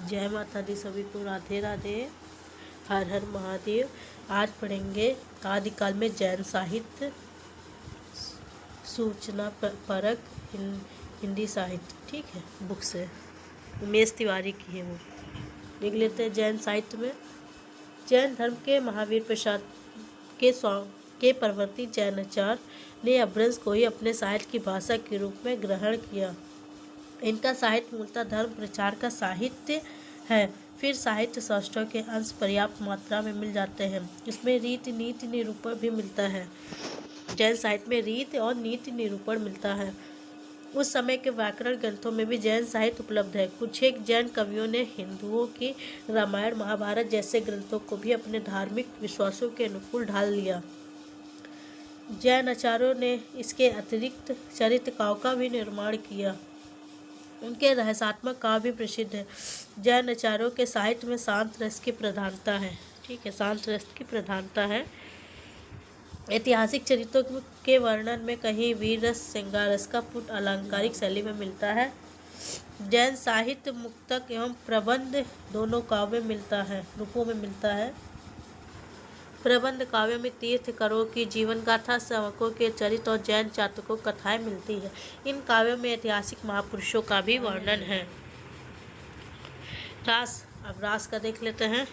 जय माता दी सभी को, राधे राधे, हर हर महादेव। आज पढ़ेंगे आदिकाल में जैन साहित्य, सूचना परक हिंदी साहित्य। ठीक है, बुक से उमेश तिवारी की है वो। देख लेते हैं। जैन साहित्य में जैन धर्म के महावीर प्रसाद के प्रवर्ती जैनाचार्य ने अपभ्रंश को ही अपने साहित्य की भाषा के रूप में ग्रहण किया। इनका साहित्य मूलतः धर्म प्रचार का साहित्य है। फिर साहित्य शास्त्रों के अंश पर्याप्त मात्रा में मिल जाते हैं। इसमें रीति नीति निरूपण भी मिलता है। जैन साहित्य में रीति और नीति निरूपण मिलता है। उस समय के व्याकरण ग्रंथों में भी जैन साहित्य उपलब्ध है। कुछ एक जैन कवियों ने हिंदुओं की रामायण महाभारत जैसे ग्रंथों को भी अपने धार्मिक विश्वासों के अनुकूल ढाल लिया। जैन आचार्यों ने इसके अतिरिक्त चरित्र काव्य का भी निर्माण किया। उनके रहस्यात्मक काव्य भी प्रसिद्ध है। जैन आचार्यों के साहित्य में शांत रस की प्रधानता है। ठीक है, शांत रस की प्रधानता है। ऐतिहासिक चरित्रों के वर्णन में कहीं वीर रस, श्रृंगार रस का पुट अलंकारिक शैली में मिलता है। जैन साहित्य मुक्तक एवं प्रबंध दोनों काव्य में मिलता है, रूपों में मिलता है। प्रबंध काव्यों में तीर्थंकरों की जीवन गाथा, सेवकों के चरित्र और जैन चातकों कथाएं मिलती है। इन काव्यों में ऐतिहासिक महापुरुषों का भी वर्णन है। रास, अब रास का देख लेते हैं।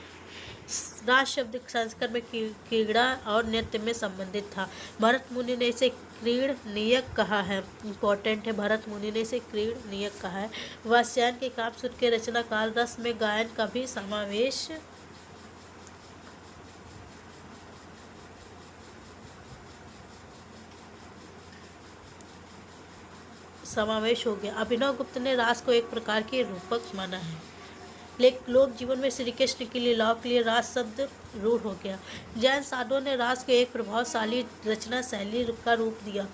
रास शब्द संस्कृत में क्रीड़ा और नृत्य में संबंधित था। भरत मुनि ने इसे क्रीड़ नियक कहा है। इम्पोर्टेंट है, भरत मुनि ने इसे क्रीड़ नियक कहा है। वात्स्यायन के काव्य के रचना काल रस में गायन का भी समावेश हो गया। अभिनव गुप्त ने रास को एक प्रकार के रूपक माना है। लेकिन लोक जीवन में श्री कृष्ण की लीलाओं के लिए रास शब्द रूढ़ हो गया। जैन साधुओं ने रास को एक प्रभावशाली रचना शैली का रूप दिया।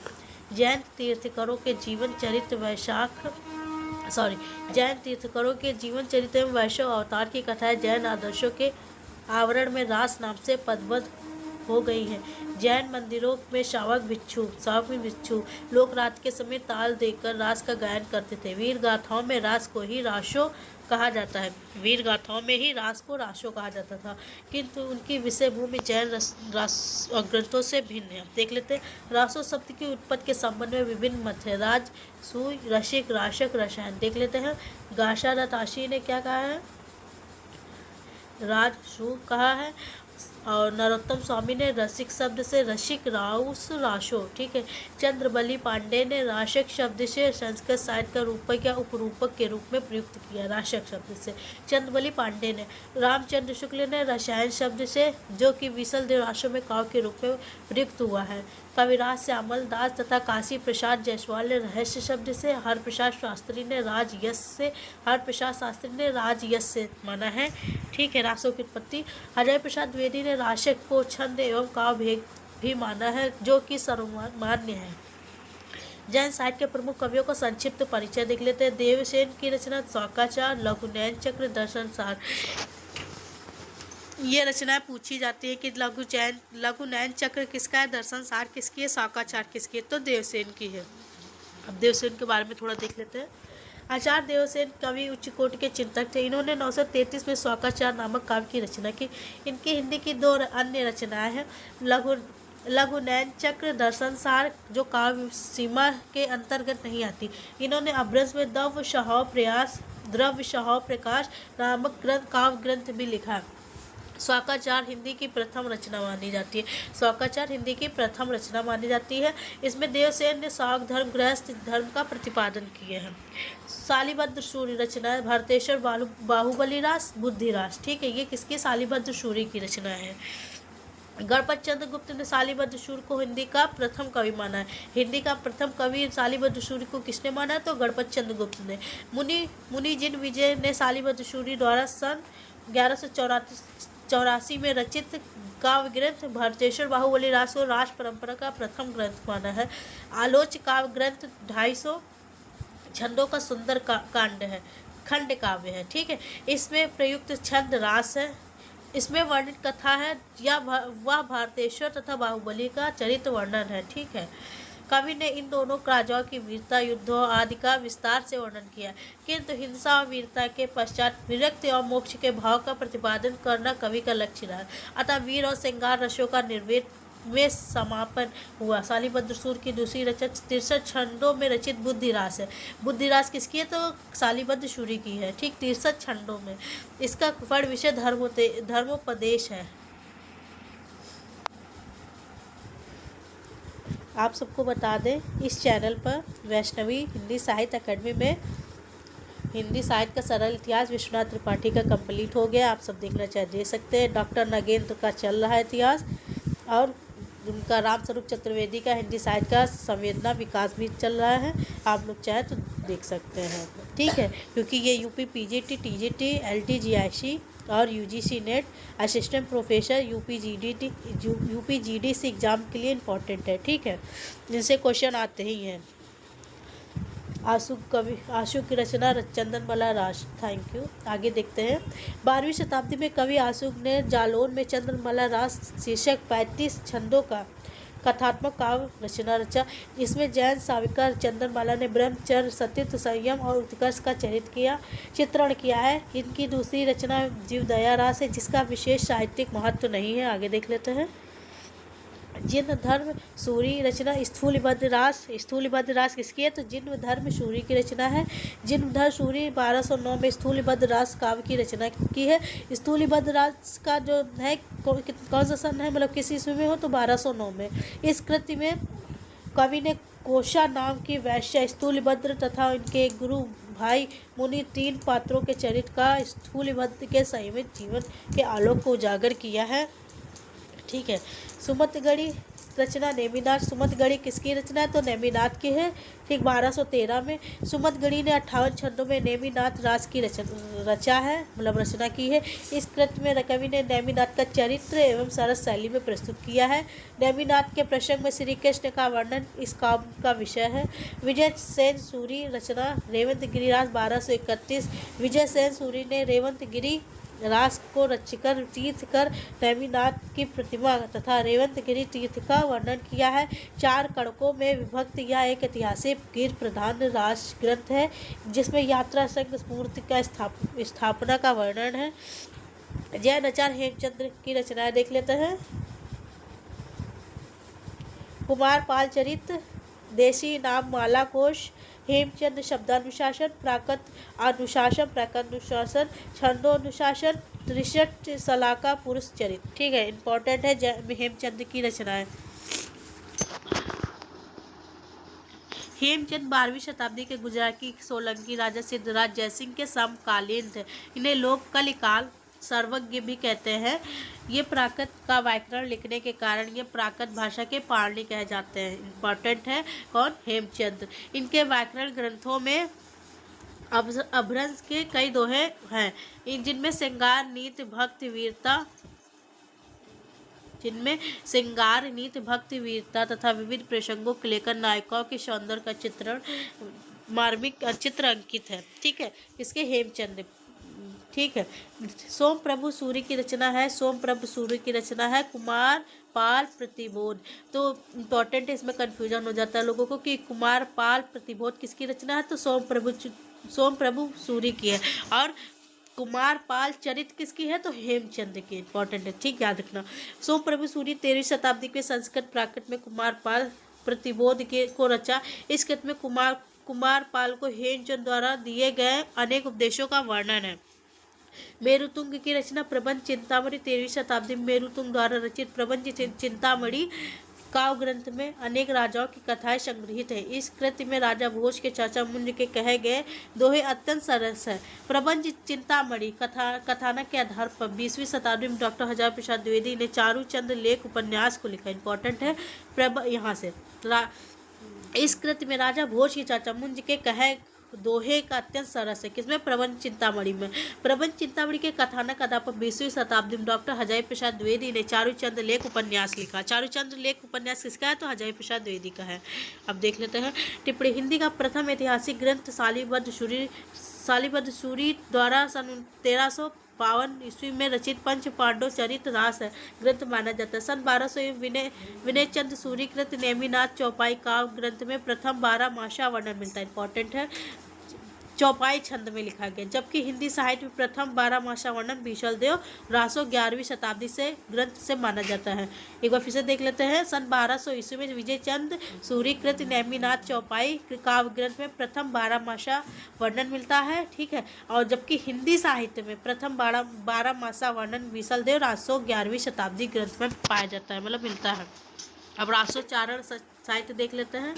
जैन तीर्थंकरों के जीवन चरित्र एवं वैष्णव अवतार की कथाएं जैन आदर्शों के आवरण में रास नाम से पदबद्ध हो गई हैं। जैन मंदिरों में श्रावक भिक्षु लोग रात के समय ताल देकर रास का गायन करते थे। वीर गाथाओं में रास को ही रासो कहा जाता है। वीर गाथाओं में ही रास को रासो कहा जाता था, किंतु उनकी विषय भूमि जैन रास ग्रंथों से भिन्न है। देख लेते हैं। रासो शब्द की उत्पत्ति के संबंध में विभिन्न मत है। राज, सुई, रसिक, राशक, रसायन। देख लेते हैं। गाशा रताशी ने क्या कहा है? राज सु कहा है। और नरोत्तम स्वामी ने रसिक शब्द से रसिक, राउस, राशो। ठीक है। चंद्रबली पांडे ने राशक शब्द से संस्कृत साहित्य का रूपक या उपरूपक के रूप में प्रयुक्त किया। राशक शब्द से चंद्रबली पांडे ने। रामचंद्र शुक्ल ने रसायन शब्द से, जो कि विसल देव राशों में काव्य के रूप में प्रयुक्त हुआ है। कविराज श्यामल दास तथा काशी प्रसाद जायसवाल ने रहस्य शब्द से, हरप्रसाद शास्त्री ने राजयश से माना है। ठीक है, रासों की उत्पत्ति। अजय प्रसाद द्विवेदी ने राशक को छंद एवं काव्य भेद भी माना है, जो कि सर्वमान्य है। जैन साहित्य के प्रमुख कवियों का संक्षिप्त परिचय देख लेते हैं। देवसेन की रचना शौकाचार, लघुनयन चक्र, दर्शन सार। ये रचनाएं पूछी जाती है कि लघुनयन चक्र किसका है, दर्शन सार किसकी है, शौकाचार किसकी है? तो देवसेन की है। अब देवसेन के बारे में थोड़ा देख लेते हैं। आचार्य देवसेन कवि उच्च कोटि के चिंतक थे। इन्होंने 933 में शौकाचार नामक काव्य की रचना की। इनकी हिंदी की दो अन्य रचनाएं हैं। लघुनयन चक्र, दर्शन सार, जो काव्य सीमा के अंतर्गत नहीं आती। इन्होंने अपभ्रंश में द्रव्य शहाव प्रकाश नामक काव्य ग्रंथ भी लिखा। शौकाचार हिंदी की प्रथम रचना मानी जाती है। इसमें देवसेन ने शौक धर्म, गृहस्थ धर्म का प्रतिपादन किए हैं। शालिभद्र सूर्य रचना भरतेश्वर, बाहुबली रास, बुद्धि रास। ठीक है, ये किसकी? शालिभद्र सूर्य की रचना है। गणपत चंद्र गुप्त ने शालिभद्र सूर्य को हिंदी का प्रथम कवि माना है। हिंदी का प्रथम कवि शालिभद्र सूर्य को किसने माना? तो गणपत चंद्र गुप्त ने। मुनि जिन विजय ने शालिभद्र सूर्य द्वारा सन 1184 में रचित काव्य ग्रंथ भरतेश्वर बाहुबली रास को रास परंपरा का प्रथम ग्रंथ माना है। आलोच काव्य ग्रंथ 250 छंदों का सुंदर कांड है, खंड काव्य है। ठीक है, इसमें प्रयुक्त छंद रास है। इसमें वर्णित कथा है या वह भारतेश्वर तथा बाहुबली का चरित्र वर्णन है। ठीक है, कवि ने इन दोनों राजाओं की वीरता, युद्धों आदि का विस्तार से वर्णन किया, किंतु हिंसा और वीरता के पश्चात विरक्ति और मोक्ष के भाव का प्रतिपादन करना कवि का लक्ष्य रहा। अतः वीर और श्रृंगार रसों का निर्वेद में समापन हुआ। शालिभद्र सूर की दूसरी रचना 63 छंदों में रचित बुद्धिरास है। बुद्धिरास किसकी है? तो शालिभद्र सूरी की है। ठीक, 63 छंदों में। इसका पढ़ विषय धर्मोपदेश है। आप सबको बता दें, इस चैनल पर वैष्णवी हिंदी साहित्य अकेडमी में हिंदी साहित्य का सरल इतिहास विश्वनाथ त्रिपाठी का कंप्लीट हो गया। आप सब देखना चाहे देख सकते हैं। डॉक्टर नगेंद्र का चल रहा है इतिहास, और उनका रामस्वरूप चतुर्वेदी का हिंदी साहित्य का संवेदना विकास भी चल रहा है। आप लोग चाहे तो देख सकते हैं। ठीक है, क्योंकि ये UP PGT, TGT, LT, GIC और UGC NET assistant professor UPGDC exam के लिए इम्पोर्टेंट है। ठीक है, इनसे क्वेश्चन आते ही हैं। आशु की रचना चंद्रमाला रास। Thank you. आगे देखते हैं। 12वीं शताब्दी में कवि आशु ने जालौन में चंद्रमाला रास शीर्षक 35 छंदों का कथात्मक काव्य रचना रचा। इसमें जैन साविका चंद्रमाला ने ब्रह्मचर्य, सतीत्व, संयम और उत्कर्ष का चित्रण किया है। इनकी दूसरी रचना जीवदया रास है, जिसका विशेष साहित्यिक महत्व नहीं है। आगे देख लेते हैं। जिन धर्म सूरी रचना स्थूलिबद्ध रास किसकी है? तो जिन धर्म सूरी की रचना है। जिन धर्म सूरी 1209 में स्थूलिबद्ध रास काव्य की रचना की है। स्थूलिबद्ध रास का जो है कौन सा सन है, मतलब किस ईस्वी में हो? तो 1209 में। इस कृति में कवि ने कोशा नाम की वैश्य, स्थूलिबद्ध तथा उनके गुरु भाई मुनि 3 पात्रों के चरित्र का स्थूलिबद्ध के संयमित जीवन के आलोक को उजागर किया है। ठीक है। सुमतगढ़ी रचना नेमिनाथ। सुमतगढ़ी किसकी रचना है? तो नेमिनाथ की है। ठीक, 1213 में सुमतगढ़ी ने 58 छंदों में नेमिनाथ रास की रचना की है। इस कृति में कवि ने नेमिनाथ का चरित्र एवं सरस शैली में प्रस्तुत किया है। नेमिनाथ के प्रसंग में श्री कृष्ण का वर्णन इस काव्य का विषय है। विजय सेन सूरी रचना रेवंतगिरी रास 1231। विजय सेन सूरी ने रेवंतगिरी रास को रचकर तीर्थ कर नेमिनाथ की प्रतिमा तथा रेवंतगिरी तीर्थ का वर्णन किया है। 4 कड़कों में विभक्त यह एक ऐतिहासिक गिर प्रधान रास ग्रंथ है, जिसमें यात्रा संघ मूर्ति का स्थापना का वर्णन है। जैन आचार्य हेमचंद्र की रचनाएं देख लेते हैं। कुमार पाल चरित, देशी नाम माला कोश, हेमचंद शब्दानुशासन, प्राकृत अनुशासन, छंदोनुशासन, 63 सलाका पुरुष चरित्र। ठीक है, इंपॉर्टेंट है हेमचंद की रचनाएं। हेमचंद 12वीं शताब्दी के गुजराती सोलंकी राजा सिद्धराज जयसिंह के समकालीन थे। इन्हें लोग कलिकाल सर्वज्ञ भी कहते हैं। ये प्राकृत का व्याकरण लिखने के कारण ये प्राकृत भाषा के पारणी कहे जाते हैं। इम्पॉर्टेंट है कौन? हेमचंद। इनके व्याकरण ग्रंथों में अभ्रंश के कई दोहे हैं, जिनमें श्रृंगार, नीति, वीरता तथा विविध प्रसंगों को लेकर नायकों के सौंदर्य का चित्रण मार्मिक चित्र अंकित है। ठीक है, इसके हेमचंद। ठीक है। सोम प्रभु सूरी की रचना है कुमार पाल प्रतिबोध। तो इम्पोर्टेंट है, इसमें कन्फ्यूजन हो जाता है लोगों को कि कुमार पाल प्रतिबोध किसकी रचना है? तो सोम प्रभु सूरी की है। और कुमार पाल चरित किसकी है? तो हेमचंद की। इंपॉर्टेंट है, ठीक, याद रखना। सोम प्रभु सूरी 13वीं शताब्दी के संस्कृत प्राकृत में कुमार पाल प्रतिबोध को रचा। इस कृत में कुमार पाल को हेमचंद द्वारा दिए गए अनेक उपदेशों का वर्णन है। मेरुतुंग की रचना प्रबंध चिंतामणि 13वीं शताब्दी में मेरुतुंग द्वारा रचित प्रबंध चिंतामणि काव्य ग्रंथ में अनेक राजाओं की कथाएं संग्रहित है। इस कृति में राजा भोज के चाचा मुंज के कहे गए दोहे अत्यंत सरस है। प्रबंध चिंतामणि कथानक के आधार पर 20वीं शताब्दी में डॉक्टर हजारी प्रसाद द्विवेदी ने चारूचंद लेख उपन्यास को लिखा। इंपॉर्टेंट है यहाँ से। इस कृति में राजा भोज के चाचा मुंज के कहे दोहे का अत्यंत सरस है। किसमें? प्रबंध चिंतामणि में। प्रबंध चिंतामणि के कथानक आधार पर 20वीं शताब्दी में डॉक्टर हजारी प्रसाद द्विवेदी ने चारूचंद लेख उपन्यास लिखा। चारूचंद लेख उपन्यास किसका है? तो हजारी प्रसाद द्विवेदी का है। अब देख लेते हैं टिप्पणी। हिंदी का प्रथम ऐतिहासिक ग्रंथ शालिभद्र शालिभद्र सूरी द्वारा सन 1352 ईस्वी में रचित पंच पांडव चरित रास है ग्रंथ माना जाता है। सन 1200 विनय चंद सूरी कृत नेमिनाथ चौपाई काव्य ग्रंथ में प्रथम 12 मासा वर्णन मिलता है। इंपॉर्टेंट है, चौपाई छंद में लिखा गया। जबकि हिंदी साहित्य में प्रथम 12 मासा वर्णन बीसलदेव रासो 11वीं शताब्दी से ग्रंथ से माना जाता है। एक बार फिर से देख लेते हैं। सन 1200 ईस्वी में विजय चंद सूरी कृत नेमिनाथ चौपाई काव्य ग्रंथ में प्रथम 12 मासा वर्णन मिलता है, ठीक है। और जबकि हिंदी साहित्य में प्रथम 12 मासा वर्णन बीसलदेव रासो 11वीं शताब्दी ग्रंथ में पाया जाता है, मतलब मिलता है। अब रासोचारण साहित्य देख लेते हैं।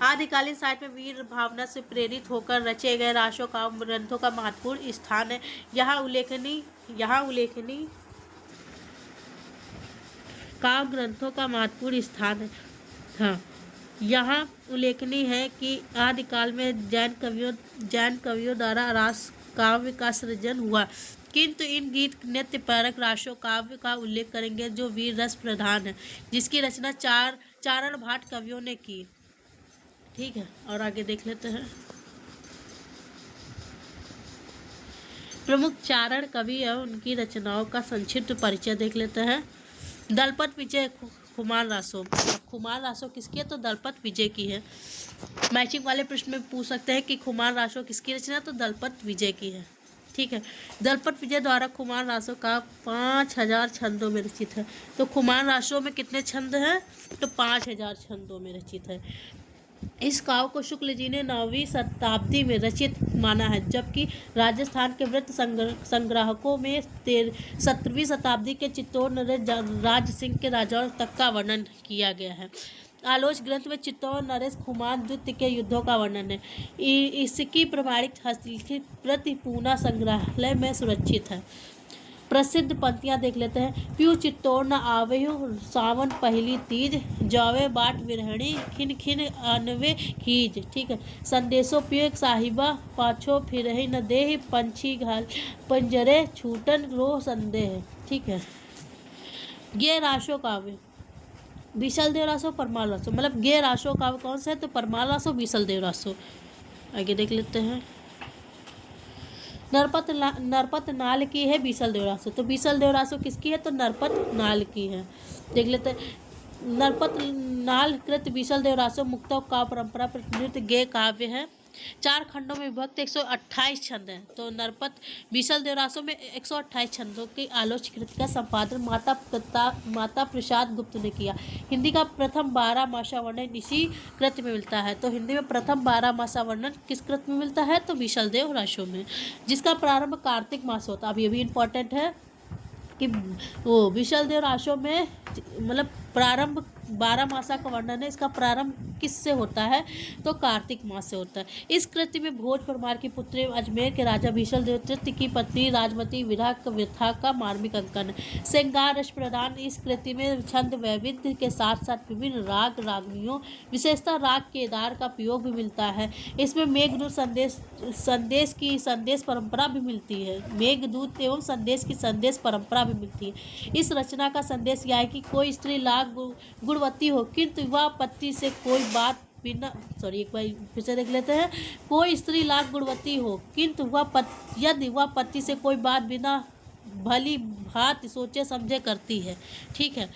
आदिकालीन साहित्य में वीर भावना से प्रेरित होकर रचे गए रासो काव्य ग्रंथों का महत्वपूर्ण स्थान है। यहाँ उल्लेखनीय काव्य ग्रंथों का महत्वपूर्ण स्थान है। हाँ, यहाँ उल्लेखनीय है कि आदिकाल में जैन कवियों द्वारा रास काव्य का सृजन हुआ, किंतु इन गीत नृत्य परक रासो काव्य का उल्लेख करेंगे जो वीर रस प्रधान है, जिसकी रचना चारण भाट कवियों ने की, ठीक है। और आगे देख लेते हैं। प्रमुख चारण कवि एवं उनकी रचनाओं का संक्षिप्त परिचय देख लेते हैं। दलपत विजय खुमान रासो। खुमान रासो किसकी है? तो दलपत विजय की है। मैचिंग वाले प्रश्न में पूछ सकते हैं कि खुमान रासो किसकी रचना? तो दलपत विजय की है, ठीक है। दलपत विजय द्वारा खुमान रासो का 5000 छंदों में रचित है। तो खुमान रासो में कितने छंद हैं? तो 5000 छंदों में रचित है। इस काव्य को शुक्ल जी ने 9वीं शताब्दी में रचित माना है, जबकि राजस्थान के वृत्त संग्राहकों में 17वीं शताब्दी के चित्तौड़ नरेश राज सिंह के राजाओं तक का वर्णन किया गया है। आलोच ग्रंथ में चित्तौड़ नरेश खुमान द्वितीय के युद्धों का वर्णन है। इसकी प्रमाणिक हस्तलिखित प्रति पूना संग्रहालय में सुरक्षित है। प्रसिद्ध पंक्तियां देख लेते हैं। प्यू चित्तौड़ न आवेहु सावन पहली तीज, जावे बाट विरहणी खिन खिन अनवे खीज, ठीक है। संदेशो प्यो साहिबा पाछो फिरहि न देह, पंछी घाल पंजरे छूटन रो संदेह, ठीक है। ये रासो काव्य बीसलदेव रासो परमाल रासो, मतलब ये रासो काव्य कौन सा है? तो परमाल रासो बीसलदेव रासो। आगे देख लेते हैं। नरपत नाल की है बीसलदेव रासो। तो बीसलदेव रासो किसकी है? तो नरपत नाल की है। देख लेते हैं। नरपत नाल कृत बीसलदेव रासो मुक्तक काव्य परंपरा प्रतिनिधित्व गे काव्य है। 4 खंडों में विभक्त 128 छंद हैं। तो नरपत बीसलदेव रासो में 128 छंदों की आलोच कृति का संपादन माता प्रसाद गुप्त ने किया। हिंदी का प्रथम 12 मासा वर्णन इसी कृति में मिलता है। तो हिंदी में प्रथम 12 मासा वर्णन किस कृति में मिलता है? तो बीसलदेव रासो में, जिसका प्रारंभ कार्तिक मास होता है। अब ये भी इम्पोर्टेंट है कि वो बीसलदेव रासो में मतलब प्रारंभ 12 मासा का वर्णन है। इसका प्रारंभ किससे होता है? तो कार्तिक मास से होता है। इस कृति में भोज परमार की पुत्री अजमेर के राजा बीसलदेव तृतीय की पत्नी राजमती विरह व्यथा का मार्मिक अंकन है। श्रृंगार रस प्रधान इस कृति में छंद वैविध्य के साथ साथ विभिन्न राग रागनियों विशेषता राग केदार का प्रयोग भी मिलता है। इसमें मेघदूत संदेश परंपरा भी मिलती है। मेघदूत एवं संदेश की संदेश परंपरा भी मिलती है। इस रचना का संदेश यह है कि कोई स्त्री लाख गुणवती हो, किंतु वह पति से कोई बात बिना एक बार फिर से देख लेते हैं। कोई स्त्री लाख गुणवती हो, किंतु यदि वह पति से कोई बात बिना भली भांति सोचे समझे करती है, ठीक है,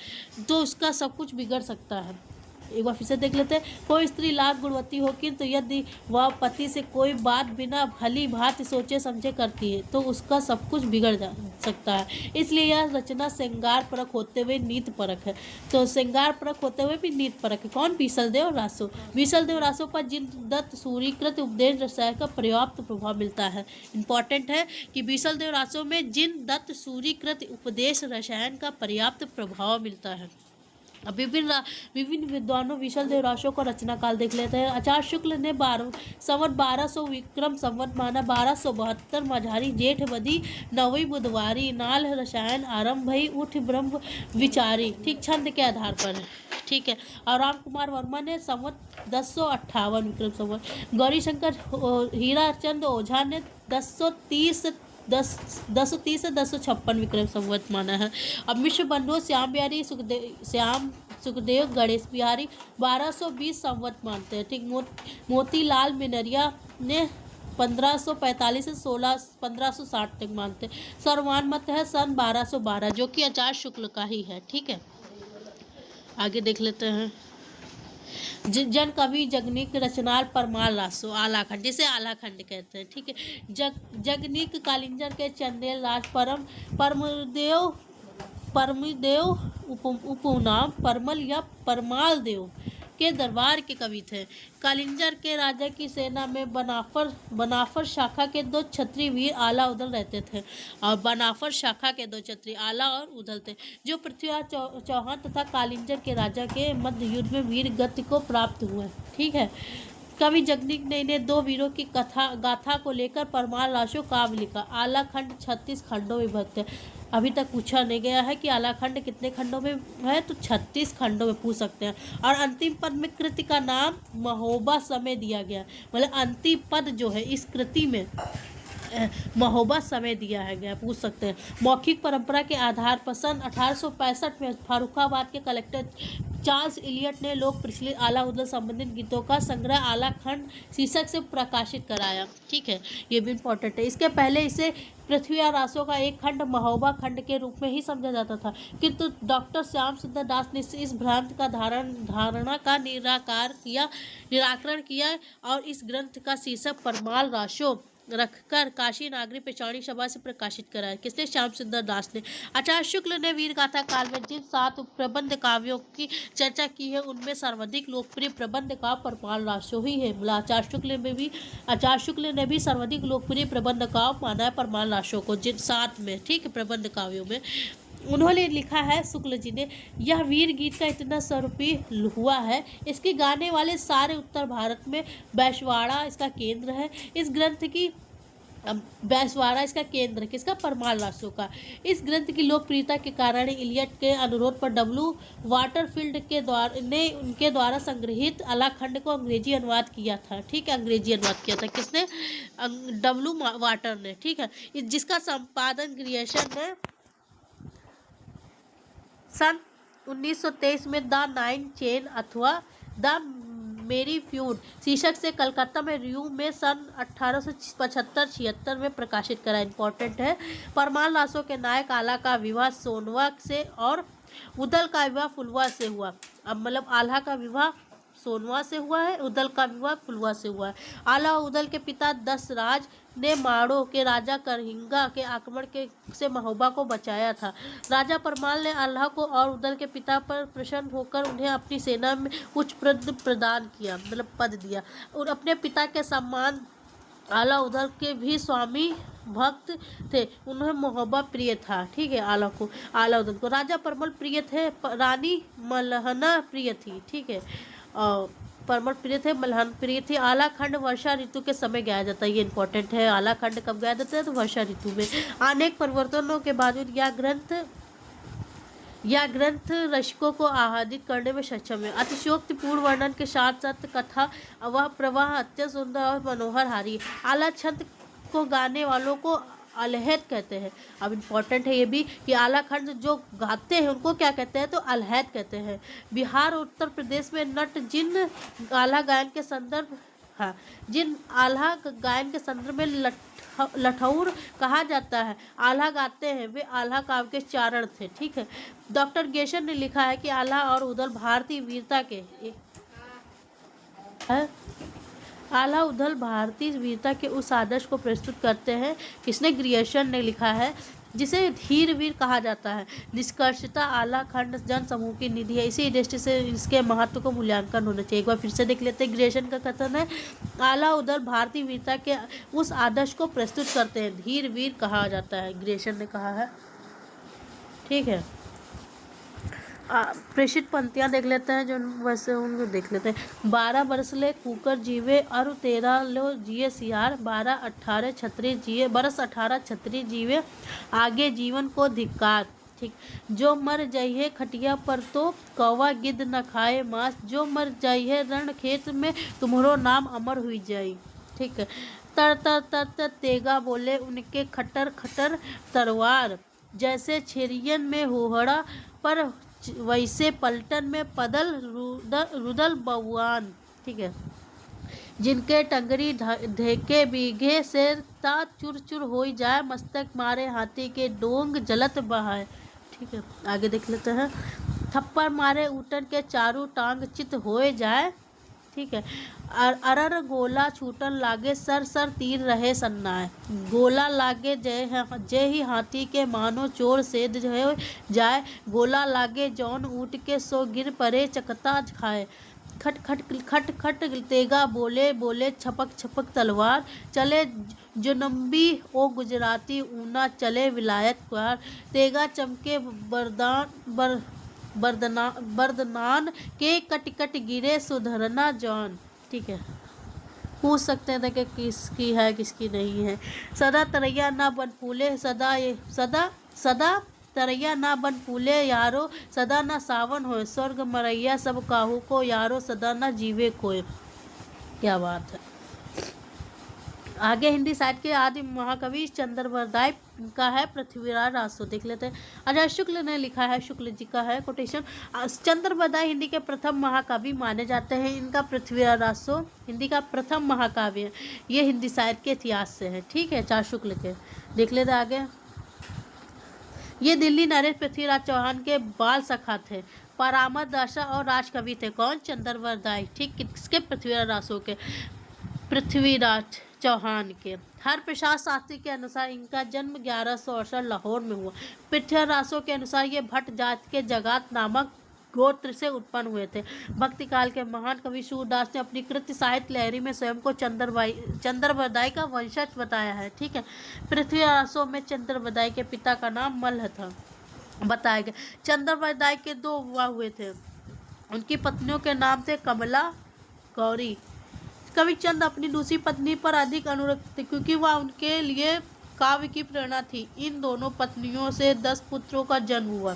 तो उसका सब कुछ बिगड़ सकता है। एक बार फिर से देख लेते हैं। कोई स्त्री लाख गुणवती हो, किंतु यदि वह पति से कोई बात बिना भली भांति सोचे समझे करती है, तो उसका सब कुछ बिगड़ जा सकता है। इसलिए यह रचना श्रृंगार परक होते हुए नीति परक है। तो श्रृंगार परक होते हुए भी नीति परक है। कौन? बीसलदेव रासो। बीसलदेव रासो पर जिन दत्त सूरीकृत उपदेश रसायन का पर्याप्त प्रभाव मिलता है। इंपॉर्टेंट है कि बीसलदेव रासो में जिन दत्त सूरीकृत उपदेश रसायन का पर्याप्त प्रभाव मिलता है। अब विभिन्न विद्वानों बीसलदेव रासो को रचना काल देख लेते हैं। आचार्य शुक्ल ने संवत 1200 विक्रम संवत माना 1272 मझारी जेठ बदी 9वीं बुधवारी नाल रसायन आरंभ भई उठ ब्रह्म विचारी, ठीक, छंद के आधार पर है, ठीक है। और राम कुमार वर्मा ने संवत 1058 विक्रम संवत, गौरी शंकर हीराचंद ओझा ने 1030 से 1056 विक्रम संवत माना है। अब मिश्र बंधु श्याम सुखदेव गणेश बिहारी 1220 संवत मानते हैं। ठीक, मोतीलाल मिनरिया ने 1545 से 1560 तक मानते हैं। सर्वमान्य है सन 1212 जो कि आचार्य शुक्ल का ही है। ठीक है, आगे देख लेते हैं। जन कवि जगनीक रचनाल परमाल रासो आलाखंड, जिसे आलाखंड कहते हैं। ठीक है, जगनीक कालिंजर के चंदेल राज परमदेव उपनाम परमल या परमाल देव के दरबार के कवि थे। कालिंजर के राजा की सेना में बनाफर शाखा के 2 क्षत्रिय वीर आला उदल रहते थे, और बनाफर शाखा के 2 क्षत्रिय आला और उदल थे, जो पृथ्वीराज चौहान तथा कालिंजर के राजा के मध्य युद्ध में वीर गति को प्राप्त हुए। ठीक है, कवि जगनीक ने इन्हें 2 वीरों की गाथा को लेकर परमाल रासो काव्य लिखा। आलाखंड 36 खंडों में विभक्त है। अभी तक पूछा नहीं गया है कि आलाखंड कितने खंडों में है, तो 36 खंडों में पूछ सकते हैं। और अंतिम पद में कृति का नाम महोबा समय दिया गया, मतलब अंतिम पद जो है इस कृति में महोबा समय दिया है गया, पूछ सकते हैं। मौखिक परंपरा के आधार पर सन 1865 में फर्रुखाबाद के कलेक्टर चार्ल्स इलियट ने लोक प्रचलित आला उदल संबंधित गीतों का संग्रह आलाखंड शीर्षक से प्रकाशित कराया। ठीक है, ये भी इम्पोर्टेंट है। इसके पहले इसे पृथ्वी और रासों का एक खंड महोबा खंड के रूप में ही समझा जाता था, किंतु डॉक्टर श्याम सुंदर दास ने इस भ्रांत का धारणा का निराकरण किया और इस ग्रंथ का शीर्षक परमाल रासो रखकर काशी नागरी पेचाणी सभा से प्रकाशित कराया। किसने? श्याम सुंदर दास ने। आचार्य शुक्ल ने वीर गाथा काल में जिन 7 प्रबंध काव्यों की चर्चा की है उनमें सर्वाधिक लोकप्रिय प्रबंध काव्य परमाल रासो ही है। आचार्य शुक्ल ने भी सर्वाधिक लोकप्रिय प्रबंध काव्य माना है परमाल रासो को, जिन 7 में, ठीक है, प्रबंध काव्यों में। उन्होंने लिखा है, शुक्ल जी ने, यह वीर गीत का इतना स्वरूपी हुआ है, इसके गाने वाले सारे उत्तर भारत में बैसवाड़ा इसका केंद्र है। इस ग्रंथ की बैसवाड़ा इसका केंद्र, किसका? परमाल रासो का। इस ग्रंथ की लोकप्रियता के कारण इलियट के अनुरोध पर डब्ल्यू वाटरफील्ड ने उनके द्वारा संग्रहित आलाखंड को अंग्रेजी अनुवाद किया था। ठीक है, अंग्रेजी अनुवाद किया था किसने? डब्ल्यू वाटर ने। ठीक है, जिसका संपादन ग्रियर्सन ने सन 1923 में द 9 चेन अथवा द मेरी फ्यूड शीर्षक से कलकत्ता में रिव्यू में सन 1875-76 में प्रकाशित करा। इंपॉर्टेंट है। परमाल रासो के नायक आला का विवाह सोनवा से और उदल का विवाह फुलवा से हुआ। अब मतलब आल्हा का विवाह सोनवा से हुआ है, उदल का विवाह फुलवा से हुआ है। आला और उदल के पिता दशराज ने माड़ो के राजा करहिंगा के आक्रमण से महोबा को बचाया था। राजा परमाल ने आल्हा को और उदल के पिता पर प्रसन्न होकर उन्हें अपनी सेना में उच्च पद प्रदान किया, मतलब पद दिया, और अपने पिता के सम्मान आला उदल के भी स्वामी भक्त थे। उन्हें महोबा प्रिय था। ठीक है, आला उदल को राजा परमल प्रिय थे, रानी मलहना प्रिय थी। ठीक है, परमल प्रिय थे, मलहन प्रिय थी। आलाखंड वर्षा ऋतु के समय गाया जाता है। ये इंपॉर्टेंट है। आलाखंड कब गाया जाता है? तो वर्षा ऋतु में। अनेक परिवर्तनों के बावजूद यह ग्रंथ रसिकों को आह्लादित करने में सक्षम है। अतिशयोक्तिपूर्ण वर्णन के साथ साथ कथा वह प्रवाह अत्यंत सुंदर और मनोहर हारी है। आला छंद को गाने वालों को अलहैद कहते हैं। अब इम्पोर्टेंट है ये भी कि आलाखंड जो गाते हैं उनको क्या कहते हैं? तो अलहैद कहते हैं। बिहार और उत्तर प्रदेश में नट जिन आल्हा गायन के संदर्भ में लठौर कहा जाता है, आल्हा गाते हैं, वे आल्हा काव्य के चारण थे। ठीक है, डॉक्टर गेशन ने लिखा है कि आल्हा और उदल भारतीय वीरता के उस आदर्श को प्रस्तुत करते हैं, किसने? ग्रियर्सन ने लिखा है, जिसे धीर वीर कहा जाता है। निष्कर्षता आलाखंड जन समूह की निधि है। इसी दृष्टि से इसके महत्व को मूल्यांकन होना चाहिए। एक बार फिर से देख लेते हैं। ग्रियर्सन का कथन है, आला उदल भारतीय वीरता के उस आदर्श को प्रस्तुत करते हैं, धीर वीर कहा जाता है, ग्रियर्सन ने कहा है। ठीक है, प्रेषित पंक्तियाँ देख लेते हैं, जो वैसे उनको देख लेते हैं। 12 बरस ले कुकर जीवे और 13 लो जिए सियार, 18 छत्री जीवे आगे जीवन को धिक्कार। ठीक, जो मर जाइए खटिया पर तो कौवा गिद्ध न खाए मांस, जो मर जाइए रण खेत में तुम्हारो नाम अमर हुई जाई। ठीक है, तर तर तर तर तेगा बोले उनके खटर खटर तलवार, जैसे छेरियन में होहड़ा पर वैसे पलटन में पदल रुदल बउआन, ठीक है, जिनके टंगरी ढेके बीघे से ता चुर चुर हो जाए, मस्तक मारे हाथी के डोंग जलत बहाए। ठीक है, आगे देख लेते हैं। थप्पड़ मारे ऊटन के चारू टांग चित होए जाए। ठीक है, अरर गोला छूटन लागे, सर सर तीर रहे सन्नाए। गोला लागे जय ही हाथी के, मानो चोर सेध हो जाए। गोला लागे जौन ऊट के, सो गिर परे चकता खाए। खट खट खट खट तेगा बोले बोले, छपक छपक तलवार। चले जुनम्बी ओ गुजराती, ऊना चले विलायत क्वार। तेगा चमके बरदनान के, कट कट गिरे सुधरना जौन। ठीक है, पूछ सकते हैं कि किसकी है किसकी नहीं है। सदा तरैया ना बन फूले, सदा सदा तरैया ना बन फूले यारो, सदा ना सावन होए। स्वर्ग मरैया सब काहू को यारो, सदा ना जीवे कोय। क्या बात है। आगे हिंदी साहित्य के आदि महाकवि चंद्रवरदाय का है पृथ्वीराज रासो, देख लेते हैं। अजय शुक्ल ने लिखा है, शुक्ल जी का है कोटेशन। चंद्रवरदाय हिंदी के प्रथम महाकवि माने जाते हैं। इनका पृथ्वीराज रासो हिंदी का प्रथम महाकाव्य है। ये हिंदी साहित्य के इतिहास से है। ठीक है, चार शुक्ल के। देख लेते आगे। ये दिल्ली नरेश पृथ्वीराज चौहान के बाल सखा थे। परामद दासा और राजकवि थे। कौन? चंद्रवरदाय। ठीक, किसके? पृथ्वीराज रासो के, पृथ्वीराज चौहान के। हर प्रसाद शास्त्री के अनुसार इनका जन्म 1168 लाहौर में हुआ। पृथ्वीराज रासो के अनुसार ये भट्ट जाति के जगात नामक गोत्र से उत्पन्न हुए थे। भक्ति काल के महान कवि सूरदास ने अपनी कृति साहित्य लहरी में स्वयं को चंद्रवरदाय का वंशज बताया है। ठीक है, पृथ्वीराज रासो में चंद्रवरदाय के पिता का नाम मल्ल था, बताया गया। चंद्रवरदाय के दो विवाह हुए थे। उनकी पत्नियों के नाम थे कमला, गौरी। कवि चंद अपनी दूसरी पत्नी पर अधिक अनुरक्त थे, क्योंकि वह उनके लिए काव्य की प्रेरणा थी। इन दोनों पत्नियों से 10 पुत्रों का जन्म हुआ।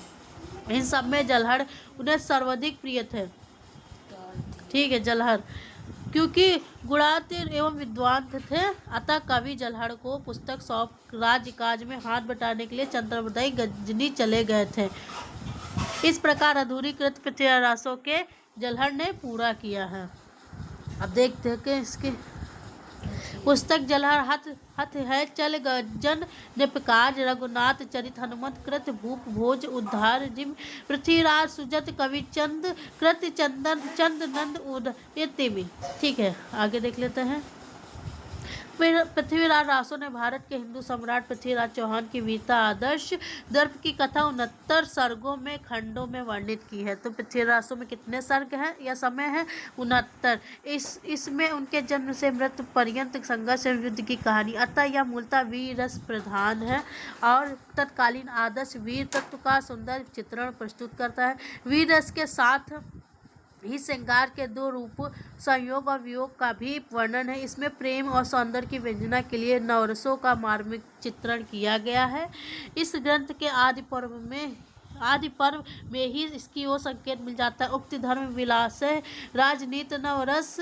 इन सब में जलहड़ उन्हें सर्वाधिक प्रिय थे। ठीक है, जलहड़, क्योंकि गुणातीत एवं विद्वान थे, अतः कवि जलहड़ को पुस्तक सौंप राज्य काज में हाथ बटाने के लिए चंद्रवरदाय गजनी चले गए थे। इस प्रकार अधूरी कृत पृथ्वीराज रासो के जलहड़ ने पूरा किया है। अब देखते हैं कि इसकी पुस्तक जलहर हथ है चल गजन निपकाज, रघुनाथ चरित हनुमत कृत भूप भोज उद्धार जिम, पृथ्वीराज सुजत कवि चंद कृत चंदन चंद नंद उदयतिमि। ठीक है, आगे देख लेते हैं। फिर पृथ्वीराज रासो ने भारत के हिंदू सम्राट पृथ्वीराज चौहान की वीरता आदर्श दर्प की कथा 69 सर्गों में खंडों में वर्णित की है। तो पृथ्वीराज रासो में कितने सर्ग हैं या समय है? 69। इसमें उनके जन्म से मृत्यु पर्यंत संघर्ष एवं युद्ध की कहानी, अतः यह मूलतः वीर रस प्रधान है और तत्कालीन आदर्श वीर तत्व का सुंदर चित्रण प्रस्तुत करता है। वीर रस के साथ ही श्रृंगार के दो रूप संयोग और वियोग का भी वर्णन है। इसमें प्रेम और सौंदर्य की व्यंजना के लिए नवरसों का मार्मिक चित्रण किया गया है। इस ग्रंथ के आदि पर्व में ही इसकी ओर संकेत मिल जाता है। उक्ति धर्म विलास राजनीति नवरस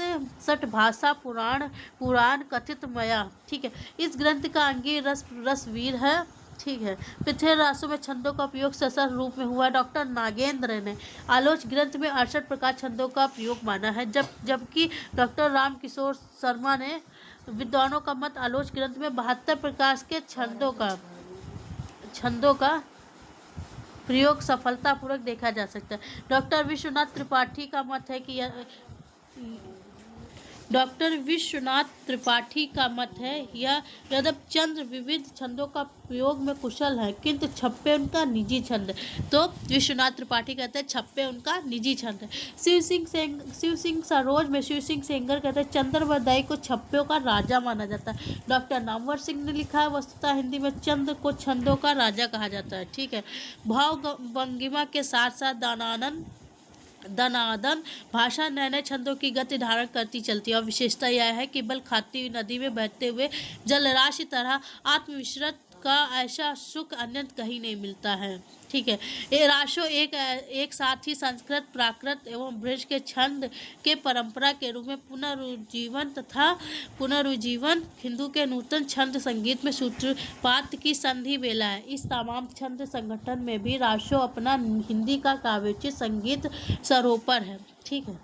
सठ भाषा पुराण कथित मया। ठीक है, इस ग्रंथ का अंगी रसवीर है। ठीक है, पृथ्वीराज रासो में छंदों का प्रयोग ससर रूप में हुआ। डॉक्टर नागेंद्र ने आलोच ग्रंथ में 68 प्रकार छंदों का प्रयोग माना है, जबकि डॉक्टर रामकिशोर शर्मा ने विद्वानों का मत आलोच ग्रंथ में 72 प्रकार के छंदों का प्रयोग सफलतापूर्वक देखा जा सकता है। डॉक्टर विश्वनाथ त्रिपाठी का मत है कि यह यद्यपि विविध छंदों का प्रयोग में कुशल है, किंतु छप्पे उनका निजी छंद है। तो विश्वनाथ त्रिपाठी कहते हैं छप्पे उनका निजी छंद है। शिव सिंह सरोज में शिव सिंह सेंगर कहते हैं चंद्रवरदाय को छप्पों का राजा माना जाता है। डॉक्टर नामवर सिंह ने लिखा है वस्तुतः हिंदी में चंद को छंदों का राजा कहा जाता है। ठीक है, भाव भंगिमा के साथ साथ दनादन भाषा नए नए छंदों की गति धारण करती चलती है और विशेषता यह है कि बल खाती हुई नदी में बहते हुए जलराशि तरह आत्मविश्रत का ऐसा सुख अन्यत्र कहीं नहीं मिलता है। ठीक है, ये राशो एक साथ ही संस्कृत, प्राकृत एवं ब्रज के छंद के परंपरा के रूप में पुनरुज्जीवन हिंदू के नूतन छंद संगीत में सूत्रपात की संधि बेला है। इस तमाम छंद संगठन में भी राशो अपना हिंदी का काव्योचित संगीत सरोपर है। ठीक है,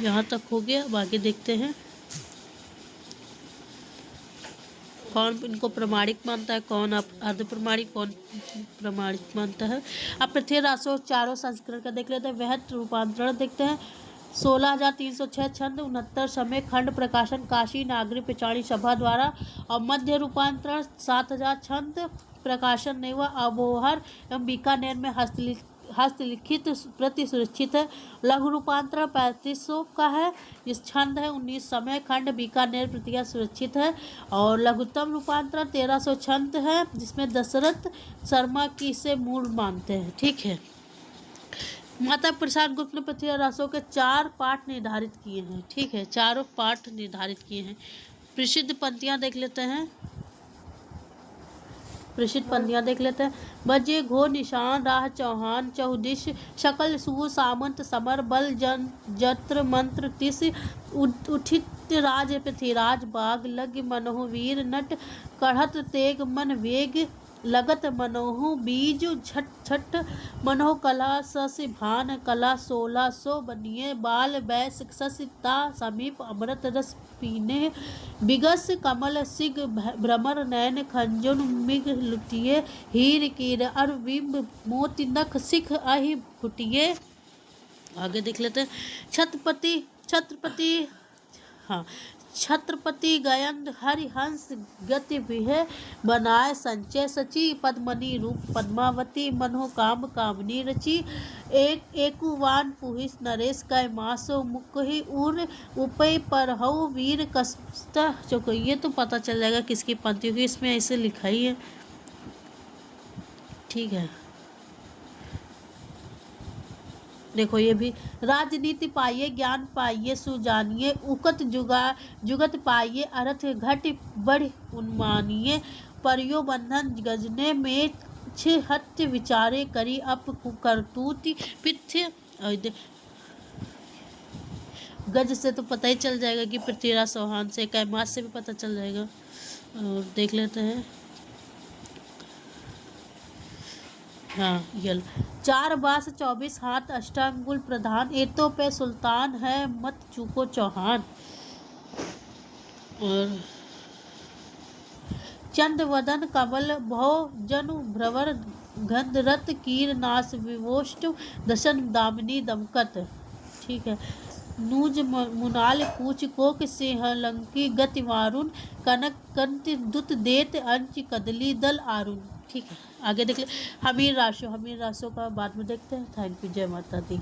यहाँ तक हो गया। अब आगे देखते हैं कौन इनको प्रमाणिक मानता है, कौन अर्ध प्रमाणिक, कौन प्रमाणिक मानता है। अब पृथ्वी राशो चारों संस्करण का देख लेते हैं। वृहत रूपांतरण देखते हैं। 16,306 छंद, 69 समय खंड, प्रकाशन काशी नागरी पिचाणी सभा द्वारा। और मध्य रूपांतरण 7,000 छंद, प्रकाशन नेवा अबोहर एवं बीकानेर में हस्तलिखित प्रति सुरक्षित है। लघु रूपांतरण 3500 का है, जिस छंद है 19 समय खंड, बीकानेर प्रतिया सुरक्षित है। और लघुत्तम रूपांतरण 1300 छंद है, जिसमें दशरथ शर्मा की इसे मूल मानते हैं। ठीक है, माता प्रसाद गुप्त ने पृथ्वी राशों के 4 पाठ निर्धारित किए हैं। ठीक है, चारों पाठ निर्धारित किए हैं। प्रसिद्ध पंक्तियां देख लेते हैं। बजे घो निशान राह चौहान चौदिश, सकल सू सामंत समर बल जत्र मंत्र तिस, उठित राज पृथ्वीराज बाग लग मनोवीर नट, कढ़त तेग मन वेग लगत मनोहु बीज, झट छट मनोह कला ससि भान कला 1600 बनिए बाल बैस ससिता समीप अमृत रस पीने, बिगस कमल सिग भ्रमर नयन खंजन मिग लुटिए, हीर कीर अरविंब मोति नख सिख अहि फुटिए। आगे देख लेते हैं। छत्रपति गयंद हरिहंस गति विहे, बनाए संचय सची पद्मनी रूप पद्मावती, मनोह काम कामनी रची, एकुवान पुहिस नरेश कै मासो मुकहि उर, उपय पर हऊ वीर कस्त चौको। ये तो पता चल जाएगा किसकी पंक्ति होगी, इसमें ऐसे लिखा ही है। ठीक है, देखो ये भी। राजनीति पाइये ज्ञान पाइये सुजानिए, उकत जुगत पाइये अर्थ घट बढ़ उन्मानिए, परियो बंधन गजने में हत्य विचारे करी अप करतूति पिथ्य। गज से तो पता ही चल जाएगा कि पृथ्वीराज चौहान से, कैमास से भी पता चल जाएगा। और देख लेते हैं। हाँ, यल 4 बास 24 हाथ अष्टांगुल प्रधान, एतो पे सुल्तान है मत चूको चौहान। और चंद वदन कमल भव जनु भ्रवर, गंध रत कीर नास विवोष्ट दशन दामिनी दमकत। ठीक है, नूज मुनाल पूछ कोक सिंहलंकी गति वारुण, कनक कंति दुत देत अंच कदली दल आरुण। ठीक है, आगे देख ले। हमीर राशो का बाद में देखते हैं। थैंक यू, जय माता दी।